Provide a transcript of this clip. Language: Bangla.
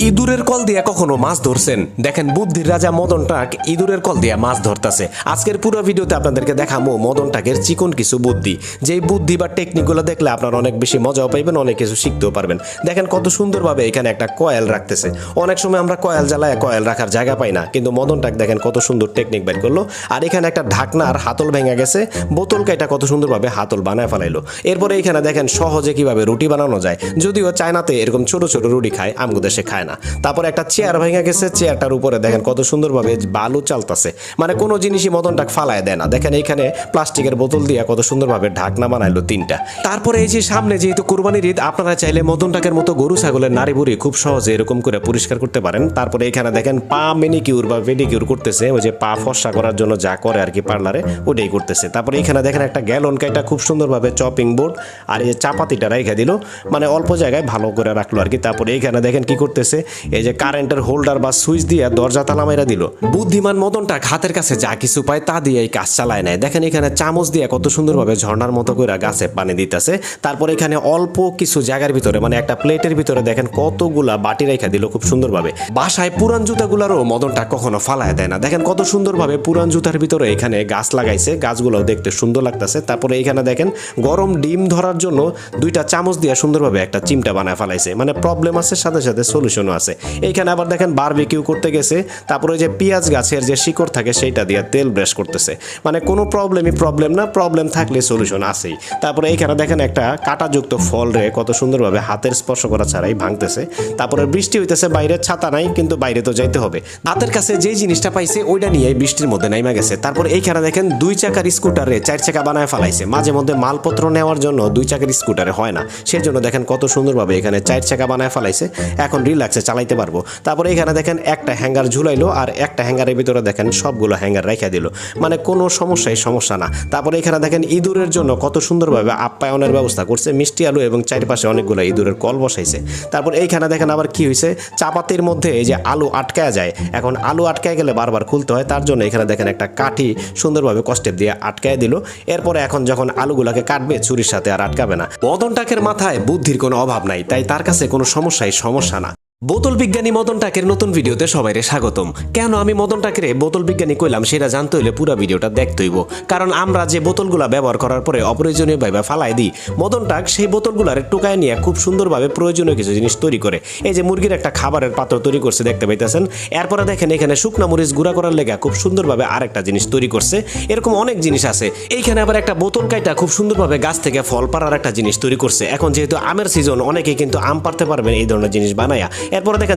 ইঁদুরের কল দিয়া কখনো মাছ ধরছেন? দেখেন বুদ্ধির রাজা মদন টাক ইঁদুরের কল দিয়া মাছ ধরতেছে। আজকের পুরো ভিডিওতে আপনাদেরকে দেখাবো মদন টাকের চিকন কিছু বুদ্ধি, যেই বুদ্ধি বা টেকনিকগুলো দেখলে আপনারা অনেক বেশি মজাও পাইবেন, অনেক কিছু শিখতেও পারবেন। দেখেন কত সুন্দরভাবে এখানে একটা কয়েল রাখতেছে। অনেক সময় আমরা কয়েল জ্বালায় কয়েল রাখার জায়গা পাই না, কিন্তু মদন টাক দেখেন কত সুন্দর টেকনিক বের করলো। আর এখানে একটা ঢাকনার হাতল ভেঙে গেছে, বোতল কাইটা কত সুন্দরভাবে হাতল বানায় ফেলাইলো। এরপরে এখানে দেখেন সহজে কিভাবে রুটি বানানো যায়, যদিও চায়নাতে এরকম ছোট ছোট রুটি খায়, আমগো দেশে খায় না। তারপরে একটা চেয়ার ভেঙে গেছে, চেয়ারটার উপরে দেখেন কত সুন্দরভাবে বালু চালতাছে, মানে কোনো জিনিসই মদন টাক ফালায় দেয় না। দেখেন এইখানে প্লাস্টিকের বোতল দিয়ে কত সুন্দরভাবে ঢাকনা বানাইলো তিনটা। তারপরে এই যে সামনে যেহেতু কুরবানির ঈদ, আপনারা চাইলে মদন টাকের মতো গরু ছাগলের নাড়ি বুড়ি খুব সহজে এরকম করে পরিষ্কার করতে পারেন। তারপরে এখানে দেখেন পা মেনিকিউর বা পেডিকিউর করতেছে, ওই যে পা ফর্সা করার জন্য যা করে আর কি পার্লারে, ওটাই করতেছে। তারপরে এখানে দেখেন একটা গ্যালন কাইটা খুব সুন্দরভাবে চপিং বোর্ড আর এই যে চাপাতিটা রেখে দিল, মানে অল্প জায়গায় ভালো করে রাখলো আর কি। তারপরে এইখানে দেখেন কি করতেছে, এই যে কারেন্টের হোল্ডার বা সুইচ দিয়ে দরজা তালা মাইরা দিল। বুদ্ধিমান মদন টাক হাতের কাছে যা কিছু পায় তা দিয়ে এই কাজ চালায় নেয়। দেখেন এখানে চামচ দিয়ে কত সুন্দরভাবে ঝর্ণার মতো করে গাছে পানি দিতেছে। তারপর এখানে অল্প কিছু জায়গার ভিতরে, মানে একটা প্লেটের ভিতরে দেখেন কতগুলা বাটি রেখা দিল খুব সুন্দরভাবে। বাসায় পুরান জুতাগুলারও মদন টাক কখনো ফালায় দেয় না। দেখেন কত সুন্দরভাবে পুরান জুতার ভিতরে এখানে গাছ লাগাইছে, গাছগুলোও দেখতে সুন্দর লাগতেছে। তারপরে এখানে দেখেন গরম ডিম ধরার জন্য দুইটা চামচ দিয়ে সুন্দরভাবে একটা চিমটা বানায় ফেলাইছে, মানে প্রবলেম আছে সাথে সাথে সলিউশনও আছে। এইখানে আবার দেখেন বারবিকিউ করতে গেছে, তারপরে যে পেঁয়াজ গাছের যে শিকড় থাকে সেইটা দিয়ে তেল ব্রাশ করতেছে, মানে কোনো প্রবলেম না, প্রবলেম থাকলে সলিউশন আছেই। তারপরে এইখানে দেখেন একটা কাঁটাযুক্ত ফল রে কত সুন্দরভাবে হাতের স্পর্শ করা ছাড়াই ভাঙতেছে। তারপরে বৃষ্টি হইতেছে, বাইরে ছাতা নাই, কিন্তু বাইরে তো যাইতে হবে। হাতের কাছে যেই জিনিসটা পাইছে ওইটা নিয়ে বৃষ্টির মধ্যে নাইমা গেছে। তারপর এইখানে দেখেন দুই চাকার স্কুটারে চার চাকা বানায় ফেলাইছে। মাঝে মধ্যে মালপত্র নেওয়ার জন্য দুই চাকার স্কুটারে হয় না, সেজন্য দেখেন কত সুন্দরভাবে এখানে চার চাকা বানায় ফেলাইছে, এখন রিল্যাক্সে চালাইতে পারবো। তারপরে এখানে দেখেন একটা হ্যাঙ্গার ঝুলাইলো, আর একটা হ্যাঙ্গারের ভিতরে দেখেন সবগুলো হ্যাঙ্গার রেখে দিল, মানে কোনো সমস্যা না। তারপরে এখানে দেখেন ইঁদুরের জন্য কত সুন্দরভাবে আপ্যায়নের ব্যবস্থা করছে, মিষ্টি আলু এবং চারপাশে অনেকগুলো ইঁদুরের কল বসাইছে। তারপর এইখানে দেখেন আবার কি হয়েছে, চাপাতির মধ্যে এই যে আলু আটকায় যায়, এখন আলু আটকায় গেলে বারবার খুলতে হয়, তার জন্য এখানে দেখেন একটা কাঠি সুন্দরভাবে কষ্টেপ দিয়ে আটকায় দিল। এরপরে এখন যখন আলুগুলাকে কাটবে ছুরির সাথে আর আটকাবে না। মদন টাকের মাথায় বুদ্ধির কোনো অভাব নাই, তাই তার কাছে কোনো সমস্যা না। বোতল বিজ্ঞানী মদন টাকের নতুন ভিডিওতে সবাইরে স্বাগতম। কেন আমি মদন টাকের বোতল বিজ্ঞানী কইলাম সেটা জানতে হইলে পুরো ভিডিওটা দেখতে হইব, কারণ আমরা যে বোতলগুলা ব্যবহার করার পরে অপ্রয়োজনীয় ভাবে ফালাই দিই, মদন টাক সেই বোতলগুলার টুকায় নিয়ে খুব সুন্দরভাবে প্রয়োজনীয় কিছু জিনিস তৈরি করে। এই যে মুরগির একটা খাবারের পাত্র তৈরি করছে দেখতে পাইতেছেন। এরপরে দেখেন এখানে শুকনা মরিচ গুঁড়া করার লেগে খুব সুন্দরভাবে আরেকটা জিনিস তৈরি করছে। এরকম অনেক জিনিস আছে। এইখানে আবার একটা বোতল কাইটা খুব সুন্দরভাবে গাছ থেকে ফল পাড়ার একটা জিনিস তৈরি করছে। এখন যেহেতু আমের সিজন, অনেকেই কিন্তু আম পারতে পারবেন এই ধরনের জিনিস বানায়া। এরপরে দেখেন